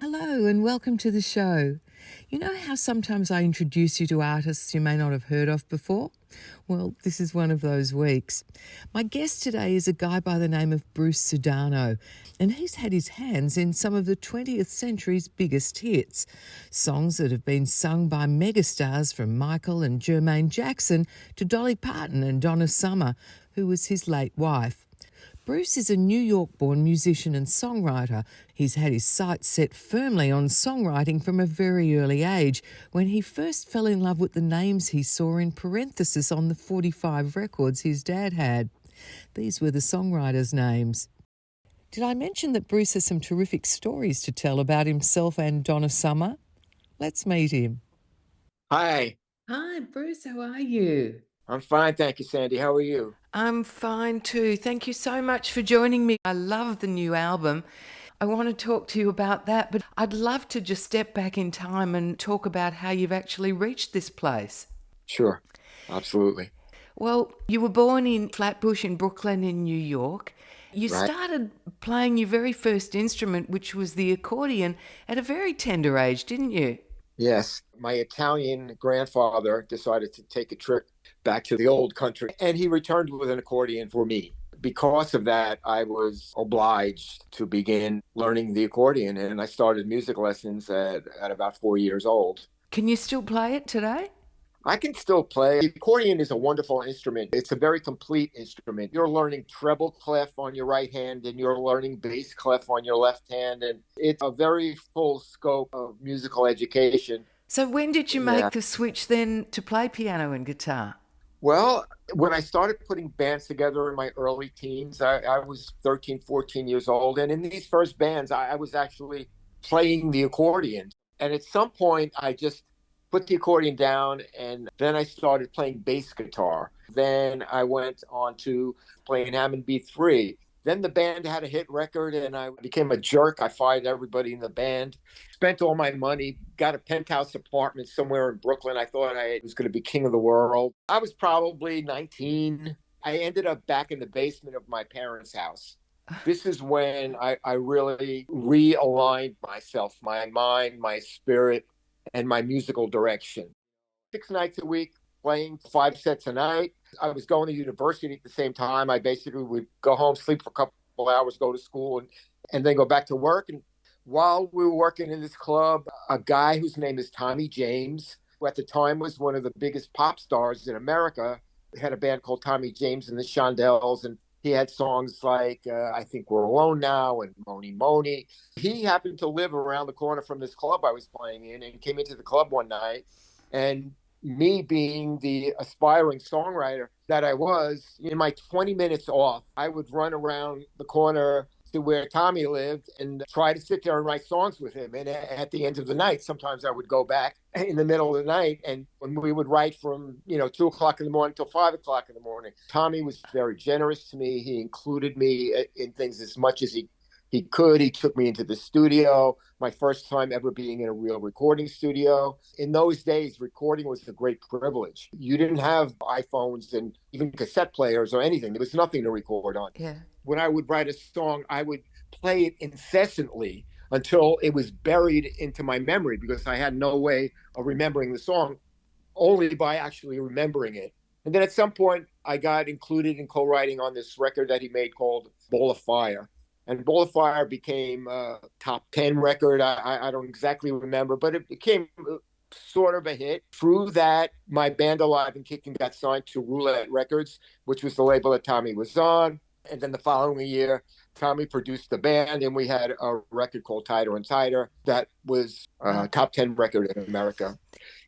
Hello and welcome to the show. You know how sometimes I introduce you to artists you may not have heard of before? Well, this is one of those weeks. My guest today is a guy by the name of Bruce Sudano, and he's had his hands in some of the 20th century's biggest hits, songs that have been sung by megastars from Michael and Jermaine Jackson to Dolly Parton and Donna Summer, who was his late wife. Bruce is a New York-born musician and songwriter. He's had his sights set firmly on songwriting from a very early age, when he first fell in love with the names he saw in parenthesis on the 45 records his dad had. These were the songwriters' names. Did I mention that Bruce has some terrific stories to tell about himself and Donna Summer? Let's meet him. Hi, Hi, Bruce. How are you? I'm fine, thank you, Sandy. How are you? I'm fine too. Thank you so much for joining me. I love the new album. I want to talk to you about that, but I'd love to just step back in time and talk about how you've actually reached this place. Sure, absolutely. Well, you were born in Flatbush in Brooklyn in New York. You Right? started playing your very first instrument, which was the accordion, at a very tender age, didn't you? Yes. My Italian grandfather decided to take a trip back to the old country, and he returned with an accordion for me. Because of that, I was obliged to begin learning the accordion, and I started music lessons at about 4 years old. Can you still play it today? I can still play. The accordion is a wonderful instrument. It's a very complete instrument. You're learning treble clef on your right hand and you're learning bass clef on your left hand. And it's a very full scope of musical education. So when did you Yeah. make the switch then to play piano and guitar? Well, when I started putting bands together in my early teens, I was 13, 14 years old. And in these first bands, I was actually playing the accordion. And at some point, I just put the accordion down and then I started playing bass guitar. Then I went on to playing Hammond B3. Then the band had a hit record and I became a jerk. I fired everybody in the band, spent all my money, got a penthouse apartment somewhere in Brooklyn. I thought I was going to be king of the world. I was probably 19. I ended up back in the basement of my parents' house. This is when I really realigned myself, my mind, my spirit, and my musical direction. 6 nights a week, playing 5 sets a night. I was going to university at the same time. I basically would go home, sleep for a couple hours, go to school, and then go back to work. And while we were working in this club, a guy whose name is Tommy James, who at the time was one of the biggest pop stars in America, had a band called Tommy James and the Shondells, and he had songs like I Think We're Alone Now and Moni Moni. He happened to live around the corner from this club I was playing in and came into the club one night. And me being the aspiring songwriter that I was, in my 20 minutes off, I would run around the corner to where Tommy lived and try to sit there and write songs with him. And at the end of the night, sometimes I would go back in the middle of the night and when we would write from, 2 o'clock in the morning till 5 o'clock in the morning. Tommy was very generous to me. He included me in things as much as he could. He took me into the studio, my first time ever being in a real recording studio. In those days, recording was a great privilege. You didn't have iPhones and even cassette players or anything. There was nothing to record on. Yeah. When I would write a song, I would play it incessantly until it was buried into my memory because I had no way of remembering the song, only by actually remembering it. And then at some point, I got included in co-writing on this record that he made called Ball of Fire. And Ball of Fire became a top 10 record. I don't exactly remember, but it became sort of a hit. Through that, my band Alive and Kickin got signed to Roulette Records, which was the label that Tommy was on. And then the following year, Tommy produced the band, and we had a record called Tighter and Tighter that was a top 10 record in America.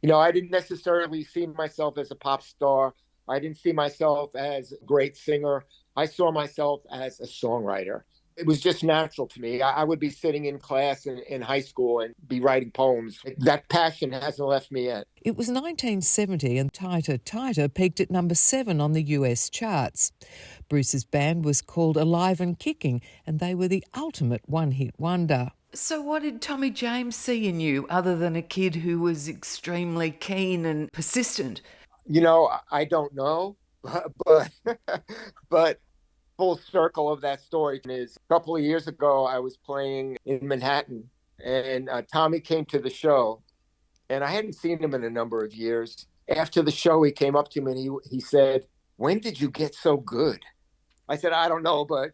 I didn't necessarily see myself as a pop star. I didn't see myself as a great singer. I saw myself as a songwriter. It was just natural to me. I would be sitting in class in high school and be writing poems. That passion hasn't left me yet. It was 1970 and Tighter Tighter peaked at number 7 on the US charts. Bruce's band was called Alive and Kicking, and they were the ultimate one-hit wonder. So what did Tommy James see in you other than a kid who was extremely keen and persistent? I don't know, but but full circle of that story is a couple of years ago, I was playing in Manhattan And Tommy came to the show, and I hadn't seen him in a number of years. After the show, he came up to me and he said, "When did you get so good?" I said, "I don't know, but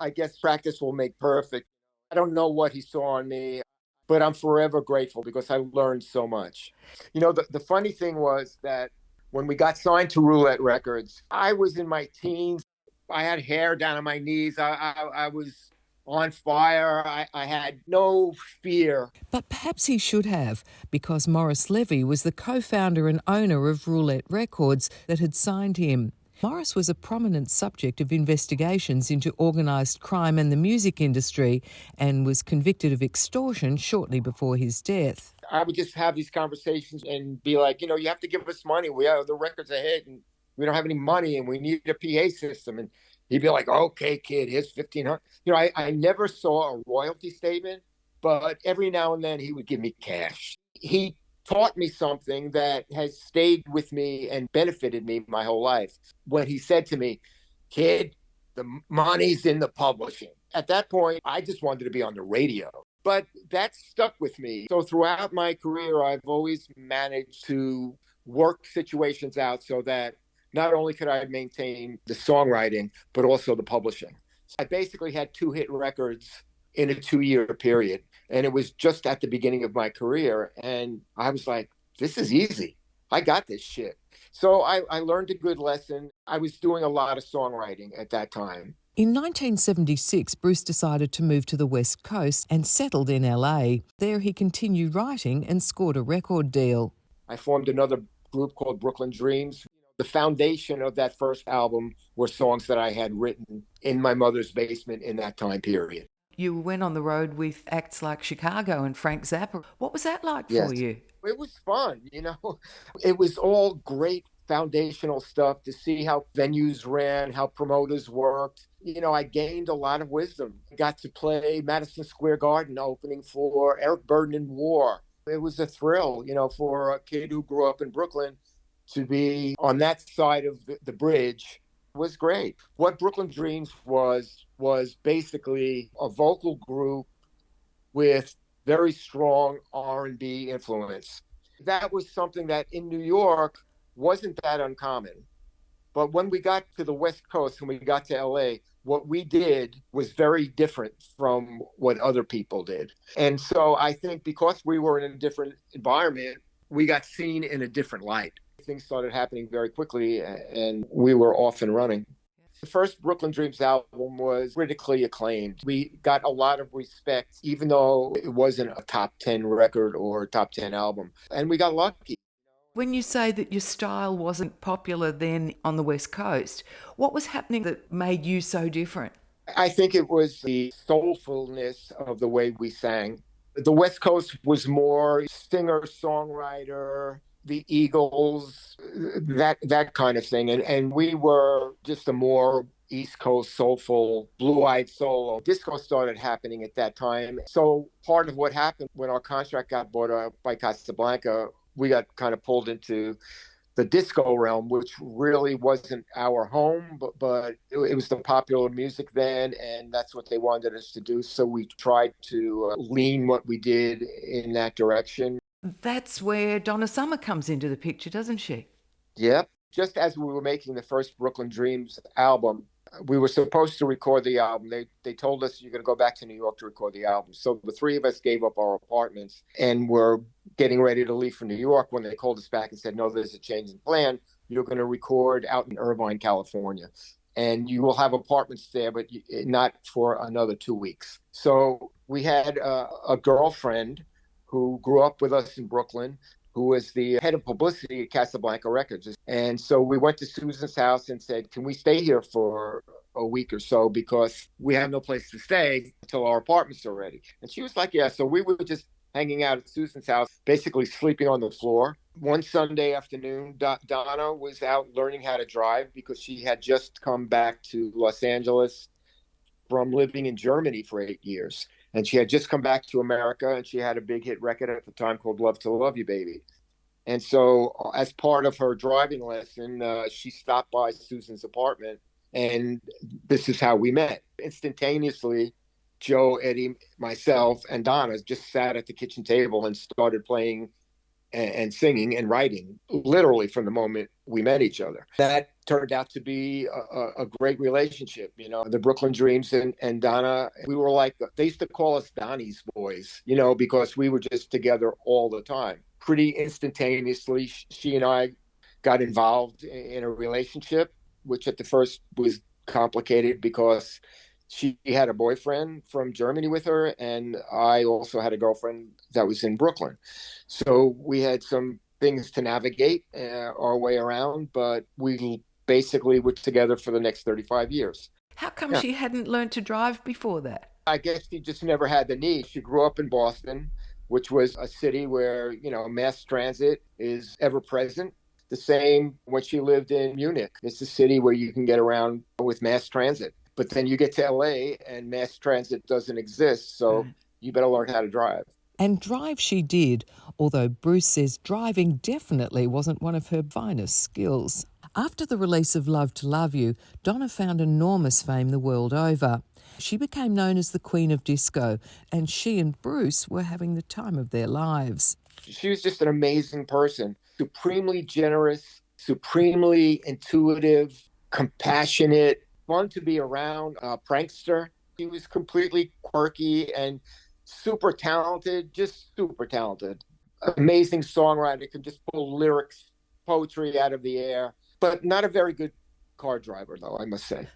I guess practice will make perfect." I don't know what he saw in me, but I'm forever grateful because I learned so much. The funny thing was that when we got signed to Roulette Records, I was in my teens. I had hair down on my knees. I was on fire. I had no fear. But perhaps he should have, because Morris Levy was the co-founder and owner of Roulette Records that had signed him. Morris was a prominent subject of investigations into organised crime and the music industry and was convicted of extortion shortly before his death. I would just have these conversations and be like, you have to give us money. We have the records ahead and we don't have any money and we need a PA system. And he'd be like, "Okay, kid, here's 1,500." I never saw a royalty statement, but every now and then he would give me cash. He taught me something that has stayed with me and benefited me my whole life. When he said to me, "Kid, the money's in the publishing." At that point, I just wanted to be on the radio. But that stuck with me. So throughout my career, I've always managed to work situations out so that not only could I maintain the songwriting, but also the publishing. I basically had 2 hit records in a 2-year period. And it was just at the beginning of my career. And I was like, this is easy. I got this shit. So I learned a good lesson. I was doing a lot of songwriting at that time. In 1976, Bruce decided to move to the West Coast and settled in LA. There he continued writing and scored a record deal. I formed another group called Brooklyn Dreams. The foundation of that first album were songs that I had written in my mother's basement in that time period. You went on the road with acts like Chicago and Frank Zappa. What was that like for you? It was fun, It was all great foundational stuff to see how venues ran, how promoters worked. I gained a lot of wisdom. I got to play Madison Square Garden opening for Eric Burdon and War. It was a thrill, for a kid who grew up in Brooklyn to be on that side of the bridge was great. What Brooklyn Dreams was basically a vocal group with very strong R&B influence. That was something that in New York wasn't that uncommon. But when we got to the West Coast, when we got to LA, what we did was very different from what other people did. And so I think because we were in a different environment, we got seen in a different light. Things started happening very quickly and we were off and running. The first Brooklyn Dreams album was critically acclaimed. We got a lot of respect, even though it wasn't a top 10 record or top 10 album. And we got lucky. When you say that your style wasn't popular then on the West Coast, what was happening that made you so different? I think it was the soulfulness of the way we sang. The West Coast was more singer-songwriter, the Eagles, that kind of thing. And we were just a more East Coast soulful, blue-eyed soul. Disco started happening at that time. So part of what happened when our contract got bought up by Casablanca, we got kind of pulled into the disco realm, which really wasn't our home, but it was the popular music then, and that's what they wanted us to do. So we tried to lean what we did in that direction. That's where Donna Summer comes into the picture, doesn't she? Yep. Just as we were making the first Brooklyn Dreams album, we were supposed to record the album. They told us you're going to go back to New York to record the album. So the three of us gave up our apartments and were getting ready to leave for New York when they called us back and said, "No, there's a change in plan. You're going to record out in Irvine, California. And you will have apartments there, but not for another 2 weeks." So we had a girlfriend who grew up with us in Brooklyn, who was the head of publicity at Casablanca Records. And so we went to Susan's house and said, "Can we stay here for a week or so because we have no place to stay until our apartments are ready?" And she was like, "Yeah." So we were just hanging out at Susan's house, basically sleeping on the floor. One Sunday afternoon, Donna was out learning how to drive because she had just come back to Los Angeles from living in Germany for 8 years. And she had just come back to America, and she had a big hit record at the time called "Love to Love You, Baby." And so as part of her driving lesson, she stopped by Susan's apartment, and this is how we met. Instantaneously, Joe, Eddie, myself, and Donna just sat at the kitchen table and started playing and singing and writing literally from the moment we met each other. That turned out to be a great relationship. You know, the Brooklyn Dreams and Donna, we were like, they used to call us Donnie's boys, you know, because we were just together all the time. Pretty instantaneously, she and I got involved in a relationship, which at the first was complicated because she had a boyfriend from Germany with her, and I also had a girlfriend that was in Brooklyn. So we had some things to navigate our way around, but we basically were together for the next 35 years. How come Yeah. she hadn't learned to drive before that? I guess she just never had the need. She grew up in Boston, which was a city where, you know, mass transit is ever present. The same when she lived in Munich. It's a city where you can get around with mass transit. But then you get to LA and mass transit doesn't exist. So Right. you better learn how to drive. And drive she did, although Bruce says driving definitely wasn't one of her finest skills. After the release of Love to Love You, Donna found enormous fame the world over. She became known as the Queen of Disco, and she and Bruce were having the time of their lives. She was just an amazing person, supremely generous, supremely intuitive, compassionate, fun to be around, a prankster. She was completely quirky and super talented, just super talented. Amazing songwriter, could just pull lyrics, poetry out of the air, but not a very good car driver, though, I must say.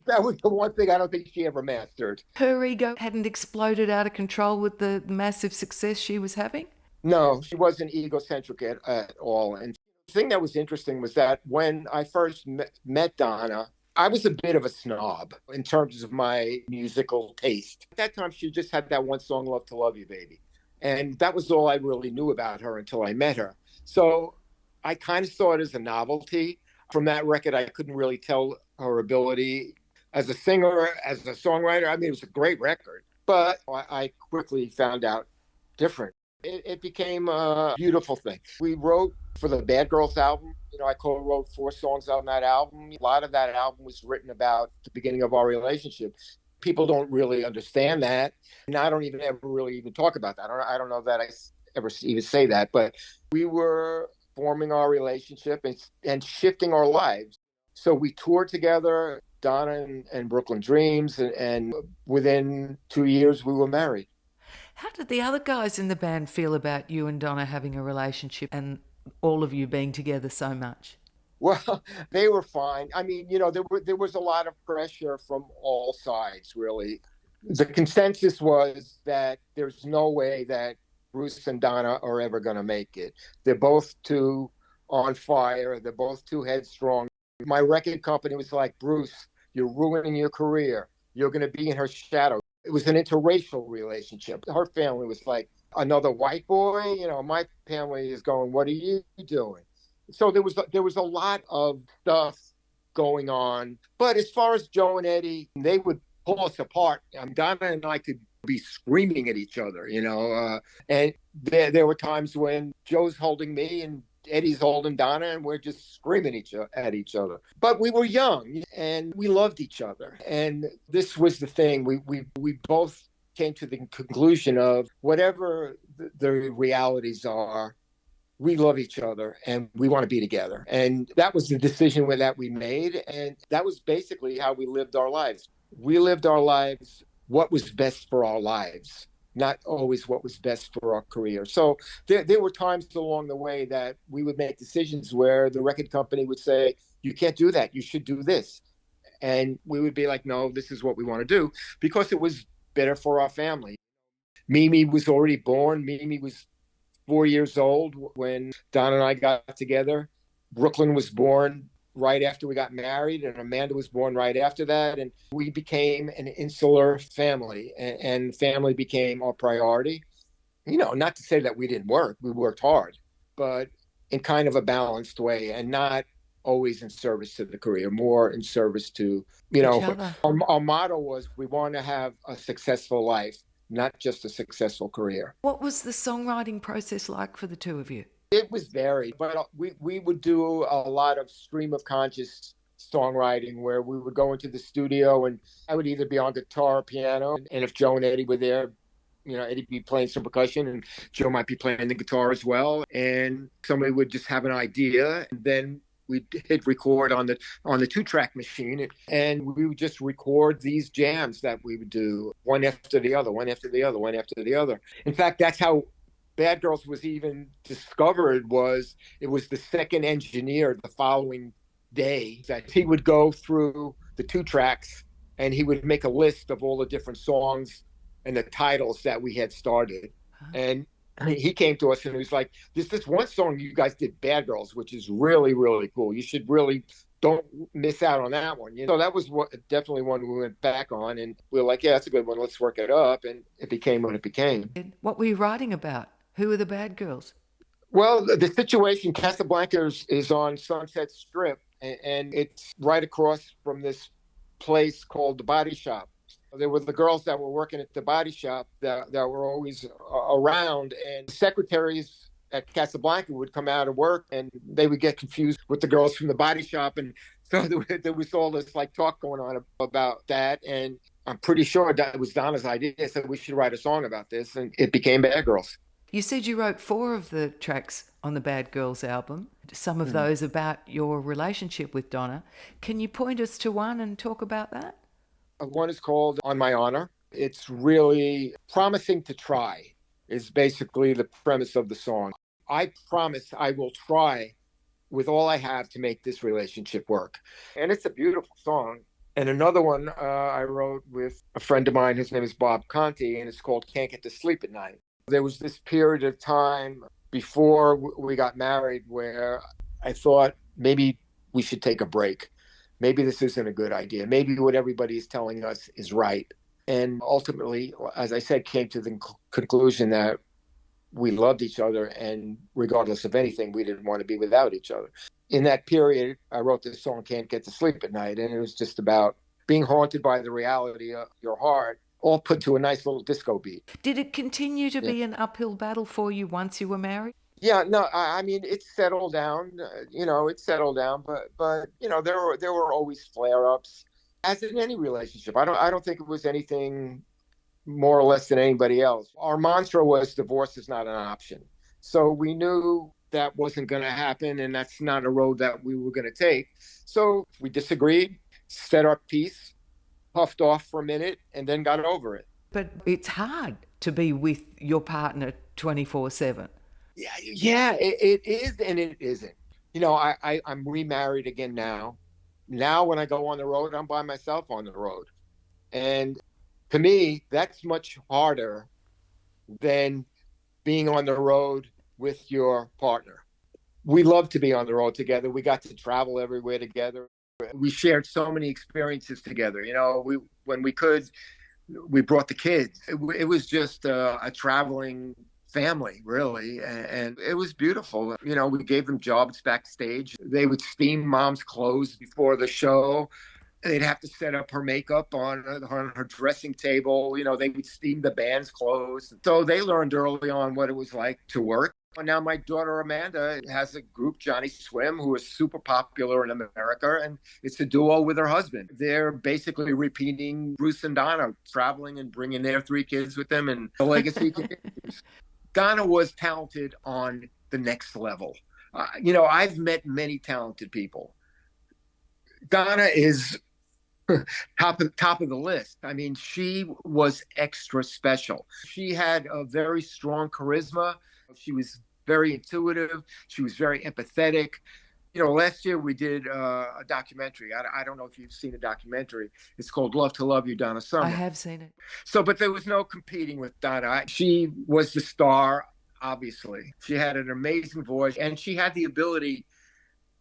That was the one thing I don't think she ever mastered. Her ego hadn't exploded out of control with the massive success she was having? No, she wasn't egocentric at all. And the thing that was interesting was that when I first met Donna, I was a bit of a snob in terms of my musical taste. At that time, she just had that one song, Love to Love You, Baby. And that was all I really knew about her until I met her. So I kind of saw it as a novelty. From that record, I couldn't really tell her ability as a singer, as a songwriter. I mean, it was a great record, but I quickly found out different. It became a beautiful thing. We wrote for the Bad Girls album. You know, I co-wrote 4 songs on that album. A lot of that album was written about the beginning of our relationship. People don't really understand that, and I don't even ever really even talk about that. I don't know that I ever even say that, but we were forming our relationship and shifting our lives. So we toured together, Donna and Brooklyn Dreams, and within 2 years we were married. How did the other guys in the band feel about you and Donna having a relationship and all of you being together so much? Well, they were fine. I mean, you know, there was a lot of pressure from all sides, really. The consensus was that there's no way that Bruce and Donna are ever going to make it. They're both too on fire. They're both too headstrong. My record company was like, Bruce, you're ruining your career. You're going to be in her shadow. It was an interracial relationship. Her family was like another white boy. You know, my family is going, what are you doing? So there was a lot of stuff going on. But as far as Joe and Eddie, they would pull us apart. Donna and I could be screaming at each other, you know. And there were times when Joe's holding me and Eddie's holding Donna, and we're just screaming at each other. But we were young and we loved each other. And this was the thing. We both came to the conclusion of whatever the realities are, we love each other and we want to be together. And that was the decision that we made. And that was basically how we lived our lives. We lived our lives what was best for our lives, not always what was best for our career. So there were times along the way that we would make decisions where the record company would say, you can't do that. You should do this. And we would be like, no, this is what we want to do because it was better for our family. Mimi was already born. Mimi was 4 years old when Don and I got together. Brooklyn was born right after we got married, and Amanda was born right after that. And we became an insular family, and family became our priority. You know, not to say that we didn't work, we worked hard, but in kind of a balanced way and not always in service to the career, more in service to, you Each know, other. our motto was we want to have a successful life, not just a successful career. What was the songwriting process like for the two of you? It was varied, but we would do a lot of stream of conscious songwriting where we would go into the studio and I would either be on guitar or piano. And if Joe and Eddie were there, Eddie'd be playing some percussion and Joe might be playing the guitar as well. And somebody would just have an idea. And then we'd hit record on the 2-track machine and we would just record these jams that we would do one after the other, one after the other, one after the other. In fact, that's how Bad Girls was even discovered. It was the second engineer the following day that he would go through the 2 tracks and he would make a list of all the different songs and the titles that we had started. And he came to us and he was like, there's this one song you guys did, Bad Girls, which is really, really cool. You should really don't miss out on that one. So that was definitely one we went back on and we were like, yeah, that's a good one. Let's work it up. And it became what it became. And what were you writing about? Who were the bad girls? Well, the situation, Casablanca is on Sunset Strip and it's right across from this place called the Body Shop. There were the girls that were working at the body shop that were always around, and secretaries at Casablanca would come out of work and they would get confused with the girls from the body shop. And so there was all this like talk going on about that. And I'm pretty sure that was Donna's idea. Said we should write a song about this, and it became Bad Girls. You said you wrote 4 of the tracks on the Bad Girls album, some of those about your relationship with Donna. Can you point us to one and talk about that? One is called On My Honor. It's really promising to try, is basically the premise of the song. I promise I will try with all I have to make this relationship work. And it's a beautiful song. And another one I wrote with a friend of mine, his name is Bob Conti, and it's called Can't Get to Sleep at Night. There was this period of time before we got married where I thought maybe we should take a break. Maybe this isn't a good idea. Maybe what everybody is telling us is right. And ultimately, as I said, came to the conclusion that we loved each other. And regardless of anything, we didn't want to be without each other. In that period, I wrote this song, Can't Get to Sleep at Night. And it was just about being haunted by the reality of your heart, all put to a nice little disco beat. Did it continue to be an uphill battle for you once you were married? Yeah, no, I mean, it settled down, but there were always flare-ups, as in any relationship. I don't think it was anything more or less than anybody else. Our mantra was divorce is not an option. So we knew that wasn't going to happen, and that's not a road that we were going to take. So we disagreed, set our peace, puffed off for a minute, and then got over it. But it's hard to be with your partner 24/7. Yeah, it is and it isn't. I'm remarried again now. Now when I go on the road, I'm by myself on the road. And to me, that's much harder than being on the road with your partner. We love to be on the road together. We got to travel everywhere together. We shared so many experiences together. When we could, we brought the kids. It was just a traveling family, really, and it was beautiful. We gave them jobs backstage. They would steam mom's clothes before the show. They'd have to set up her makeup on her dressing table. They would steam the band's clothes. So they learned early on what it was like to work. And now my daughter Amanda has a group, Johnny Swim, who is super popular in America, and it's a duo with her husband. They're basically repeating Bruce and Donna, traveling and bringing their 3 kids with them, and the legacy continues. Donna was talented on the next level. I've met many talented people. Donna is top of the list. I mean, she was extra special. She had a very strong charisma. She was very intuitive. She was very empathetic. Last year we did a documentary. I don't know if you've seen a documentary. It's called Love to Love You, Donna Summer. I have seen it. So, but there was no competing with Donna. She was the star, obviously. She had an amazing voice, and she had the ability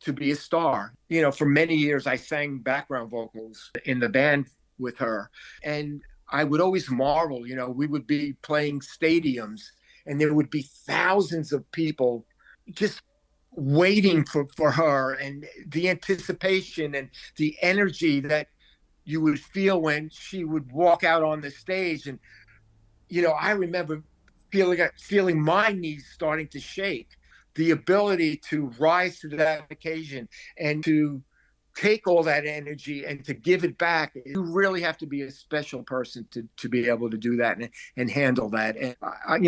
to be a star. For many years, I sang background vocals in the band with her. And I would always marvel, we would be playing stadiums, and there would be thousands of people just waiting for her, and the anticipation and the energy that you would feel when she would walk out on the stage. And I remember feeling my knees starting to shake. The ability to rise to that occasion and to take all that energy and to give it back, you really have to be a special person to be able to do that and handle that. And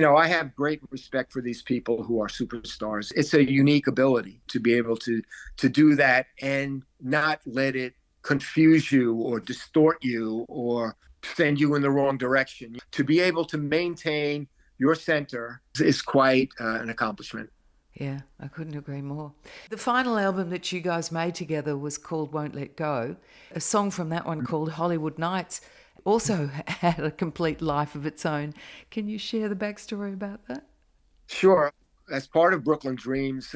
I have great respect for these people who are superstars. It's a unique ability to be able to do that and not let it confuse you or distort you or send you in the wrong direction. To be able to maintain your center is quite an accomplishment. Yeah, I couldn't agree more. The final album that you guys made together was called Won't Let Go. A song from that one called Hollywood Nights also had a complete life of its own. Can you share the backstory about that? Sure. As part of Brooklyn Dreams,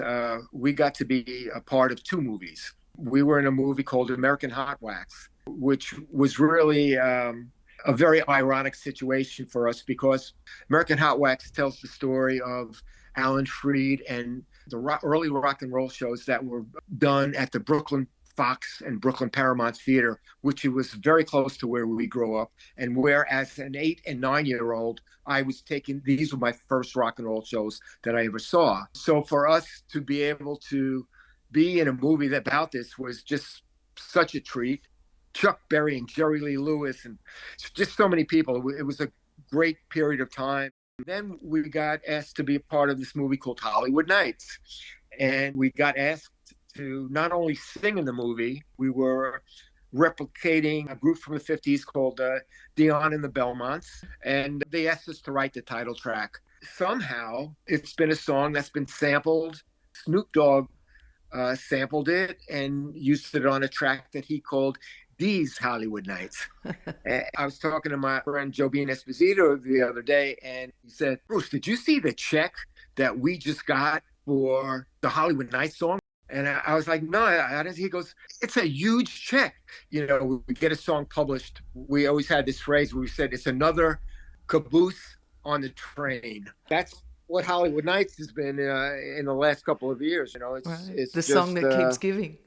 we got to be a part of two movies. We were in a movie called American Hot Wax, which was really a very ironic situation for us because American Hot Wax tells the story of Alan Freed and the early rock and roll shows that were done at the Brooklyn Fox and Brooklyn Paramount Theater, which was very close to where we grew up. And where as an 8 and 9-year-old, I was these were my first rock and roll shows that I ever saw. So for us to be able to be in a movie about this was just such a treat. Chuck Berry and Jerry Lee Lewis and just so many people. It was a great period of time. Then we got asked to be a part of this movie called Hollywood Nights. And we got asked to not only sing in the movie, we were replicating a group from the 50s called Dion and the Belmonts. And they asked us to write the title track. Somehow, it's been a song that's been sampled. Snoop Dogg sampled it and used it on a track that he called These Hollywood Nights. I was talking to my friend Jobin Esposito the other day, and he said, Bruce, did you see the check that we just got for the Hollywood Nights song? And I was like, no, I didn't. He goes, it's a huge check. We get a song published. We always had this phrase where we said, it's another caboose on the train. That's what Hollywood Nights has been in the last couple of years. It's the song that keeps giving.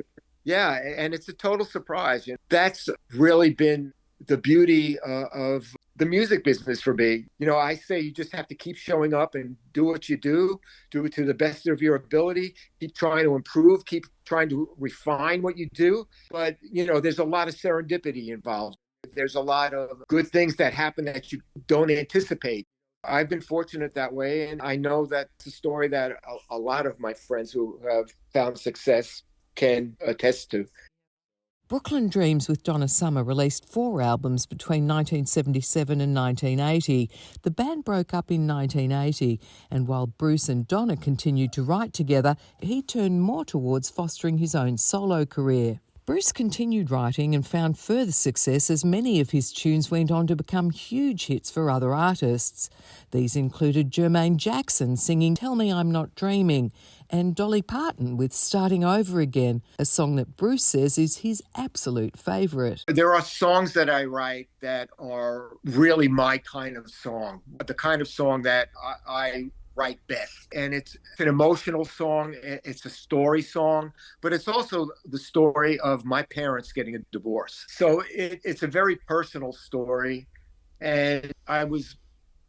Yeah, and it's a total surprise. That's really been the beauty of the music business for me. I say you just have to keep showing up and do what you do it to the best of your ability, keep trying to improve, keep trying to refine what you do. But, there's a lot of serendipity involved. There's a lot of good things that happen that you don't anticipate. I've been fortunate that way, and I know that's a story that a lot of my friends who have found success can attest to. Brooklyn Dreams with Donna Summer released 4 albums between 1977 and 1980. The band broke up in 1980, and while Bruce and Donna continued to write together, he turned more towards fostering his own solo career. Bruce continued writing and found further success as many of his tunes went on to become huge hits for other artists. These included Jermaine Jackson singing Tell Me I'm Not Dreaming and Dolly Parton with Starting Over Again, a song that Bruce says is his absolute favourite. There are songs that I write that are really my kind of song, the kind of song that I write best. And it's an emotional song. It's a story song, but it's also the story of my parents getting a divorce. So it's a very personal story. And I was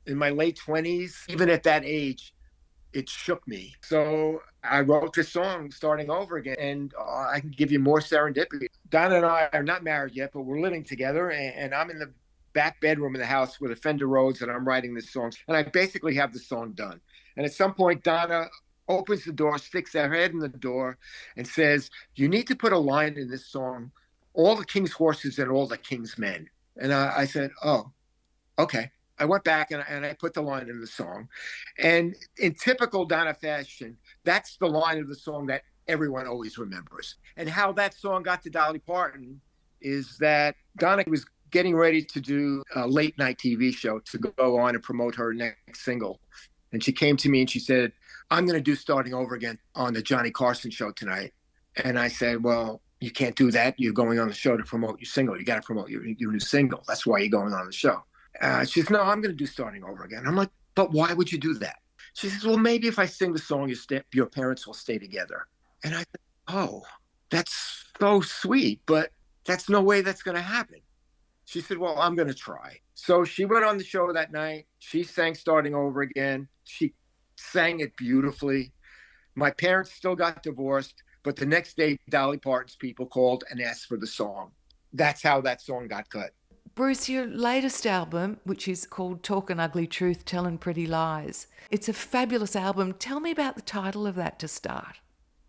in my late 20s. Even at that age, it shook me. So I wrote this song, Starting Over Again, and I can give you more serendipity. Donna and I are not married yet, but we're living together, and I'm in the back bedroom of the house with a Fender Rhodes, and I'm writing this song. And I basically have the song done. And at some point, Donna opens the door, sticks her head in the door, and says, you need to put a line in this song, all the king's horses and all the king's men. And I said, oh, okay. I went back and I put the line in the song. And in typical Donna fashion, that's the line of the song that everyone always remembers. And how that song got to Dolly Parton is that Donna was getting ready to do a late night TV show to go on and promote her next single. And she came to me and she said, I'm going to do Starting Over Again on the Johnny Carson show tonight. And I said, well, you can't do that. You're going on the show to promote your single. You got to promote your new single. That's why you're going on the show. She says, no, I'm going to do Starting Over Again. I'm like, but why would you do that? She says, well, maybe if I sing the song, your parents will stay together. And I said, oh, that's so sweet, but that's no way that's going to happen. She said, well, I'm going to try. So she went on the show that night. She sang Starting Over Again. She sang it beautifully. My parents still got divorced, But the next day, Dolly Parton's people called and asked for the song. That's how that song got cut. Bruce, your latest album, which is called Talkin' Ugly Truth, Tellin' Pretty Lies, it's a fabulous album. Tell me about the title of that to start.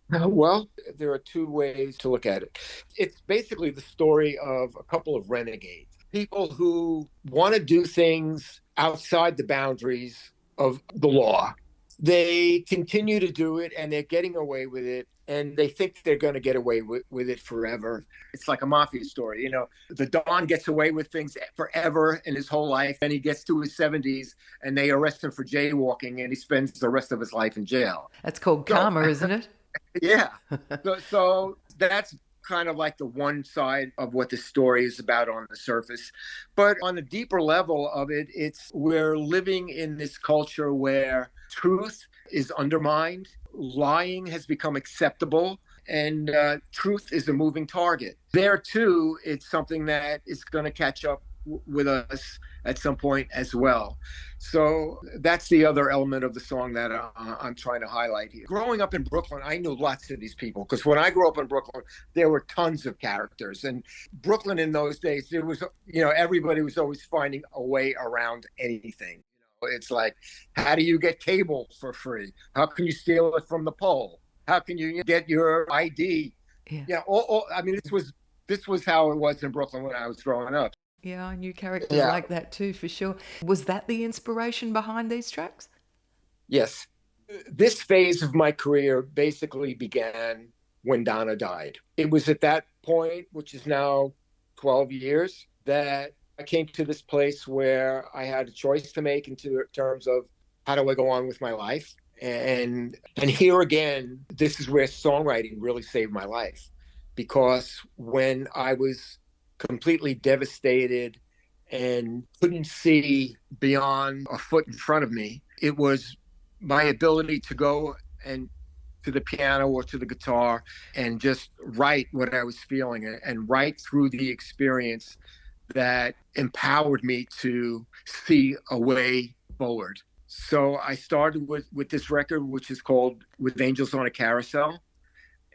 Well, there are two ways to look at it. It's basically the story of a couple of renegades, people who want to do things outside the boundaries of the law. They continue to do it and they're getting away with it, and they think they're going to get away with it forever. It's like a mafia story. The Don gets away with things forever in his whole life, and he gets to his 70s and they arrest him for jaywalking, and he spends the rest of his life in jail. That's called karma, isn't it? Yeah. So that's kind of like the one side of what the story is about on the surface. But on the deeper level of it, we're living in this culture where truth is undermined, lying has become acceptable, and truth is a moving target. There, too, it's something that is going to catch up with us at some point as well. So that's the other element of the song that I'm trying to highlight here. Growing up in Brooklyn, I knew lots of these people, because when I grew up in Brooklyn, there were tons of characters. And Brooklyn in those days, there was, everybody was always finding a way around anything. It's like, how do you get cable for free? How can you steal it from the pole? How can you get your ID? Yeah. I mean, this was how it was in Brooklyn when I was growing up. Yeah, I knew characters like that too, for sure. Was that the inspiration behind these tracks? Yes. This phase of my career basically began when Donna died. It was at that point, which is now 12 years, that I came to this place where I had a choice to make in terms of how do I go on with my life. And here again, this is where songwriting really saved my life, because when I was completely devastated and couldn't see beyond a foot in front of me, it was my ability to go and to the piano or to the guitar and just write what I was feeling and write through the experience that empowered me to see a way forward. So I started with this record, which is called With Angels on a Carousel.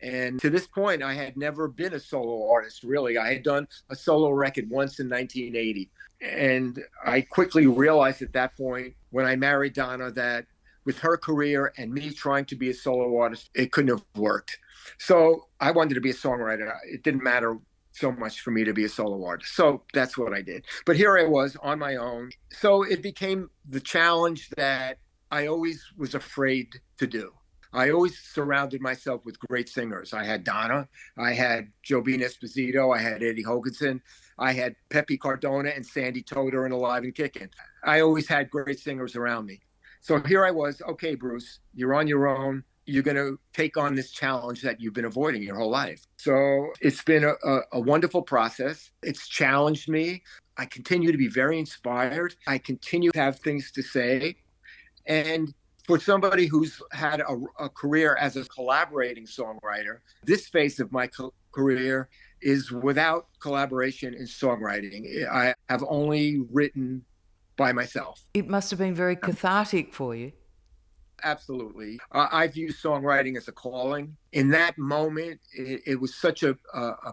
And to this point, I had never been a solo artist, really. I had done a solo record once in 1980. And I quickly realized at that point, when I married Donna, that with her career and me trying to be a solo artist, it couldn't have worked. So I wanted to be a songwriter. It didn't matter so much for me to be a solo artist. So that's what I did. But here I was on my own. So it became the challenge that I always was afraid to do. I always surrounded myself with great singers. I had Donna, I had Jobin Esposito, I had Eddie Hoganson, I had Pepe Cardona and Sandy Toder in Alive and Kickin. I always had great singers around me. So here I was, okay, Bruce, you're on your own. You're going to take on this challenge that you've been avoiding your whole life. So it's been a wonderful process. It's challenged me. I continue to be very inspired. I continue to have things to say. And for somebody who's had a career as a collaborating songwriter, this phase of my career is without collaboration in songwriting. I have only written by myself. It must have been very cathartic for you. Absolutely. I view songwriting as a calling. In that moment, it was such a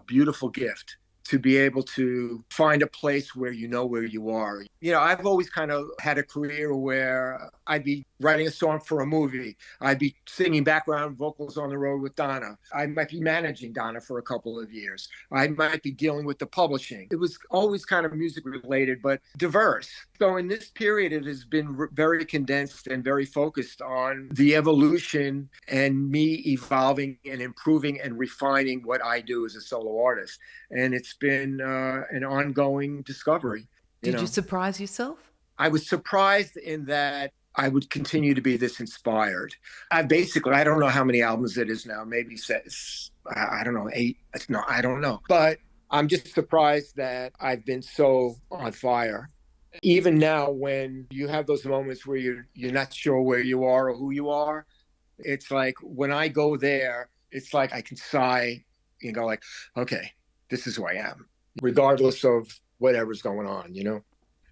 beautiful gift to be able to find a place where you know where you are. I've always kind of had a career where I'd be writing a song for a movie. I'd be singing background vocals on the road with Donna. I might be managing Donna for a couple of years. I might be dealing with the publishing. It was always kind of music related, but diverse. So in this period, it has been very condensed and very focused on the evolution and me evolving and improving and refining what I do as a solo artist. And it's been an ongoing discovery. Did you surprise yourself? I was surprised in that I would continue to be this inspired. I don't know how many albums it is now, maybe I don't know, 8. No, I don't know. But I'm just surprised that I've been so on fire. Even now, when you have those moments where you're not sure where you are or who you are, it's like when I go there, it's like I can sigh and go like, okay, this is who I am, regardless of whatever's going on,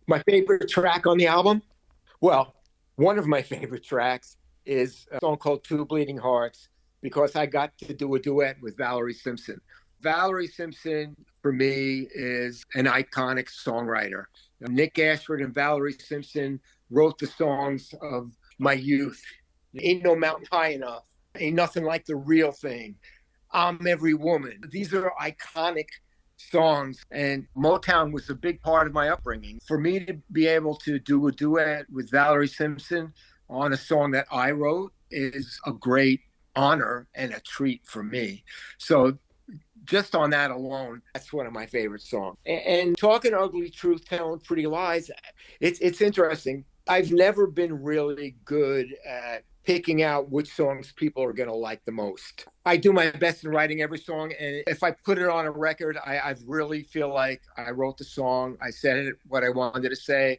My favorite track on the album? Well, one of my favorite tracks is a song called Two Bleeding Hearts. because I got to do a duet with Valerie Simpson. Valerie Simpson, for me, is an iconic songwriter. Nick Ashford and Valerie Simpson wrote the songs of my youth. Ain't No Mountain High Enough, Ain't Nothing Like the Real Thing, I'm Every Woman. These are iconic songs, and Motown was a big part of my upbringing. For me to be able to do a duet with Valerie Simpson on a song that I wrote is a great honor and a treat for me. So just on that alone, that's one of my favorite songs. And talking ugly truth, telling pretty lies, it's interesting. I've never been really good at picking out which songs people are going to like the most. I do my best in writing every song, and if I put it on a record, I really feel like I wrote the song, I said it what I wanted to say.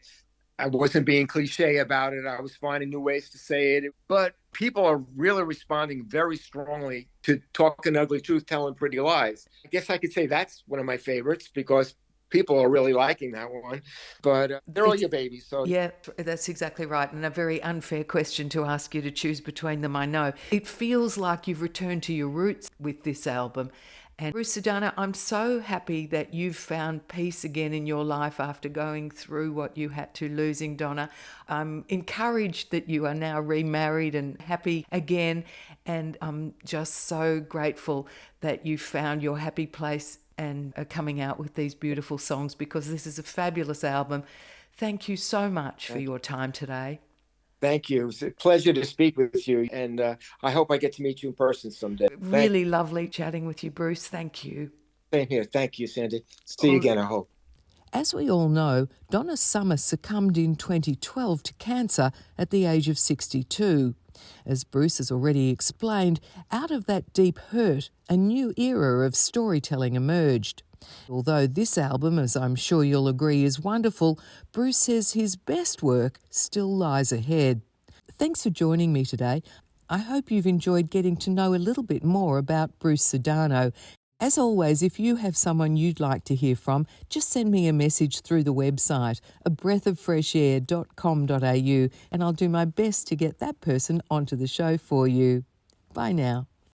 I wasn't being cliche about it. I was finding new ways to say it. But people are really responding very strongly to Talking Ugly Truth, Telling Pretty Lies. I guess I could say that's one of my favorites because people are really liking that one. But they're all your babies. So yeah, that's exactly right. And a very unfair question to ask you to choose between them, I know. It feels like you've returned to your roots with this album. And Bruce Sudano, I'm so happy that you've found peace again in your life after going through what you had to, losing Donna. I'm encouraged that you are now remarried and happy again. And I'm just so grateful that you found your happy place and are coming out with these beautiful songs, because this is a fabulous album. Thank you so much for your time today. Thank you. It's a pleasure to speak with you, and I hope I get to meet you in person someday. Really lovely chatting with you, Bruce. Thank you. Same here. Thank you, Sandy. See you again, I hope. As we all know, Donna Summer succumbed in 2012 to cancer at the age of 62. As Bruce has already explained, out of that deep hurt, a new era of storytelling emerged. Although this album, as I'm sure you'll agree, is wonderful, Bruce says his best work still lies ahead. Thanks for joining me today. I hope you've enjoyed getting to know a little bit more about Bruce Sudano. As always, if you have someone you'd like to hear from, just send me a message through the website, abreathoffreshair.com.au, and I'll do my best to get that person onto the show for you. Bye now.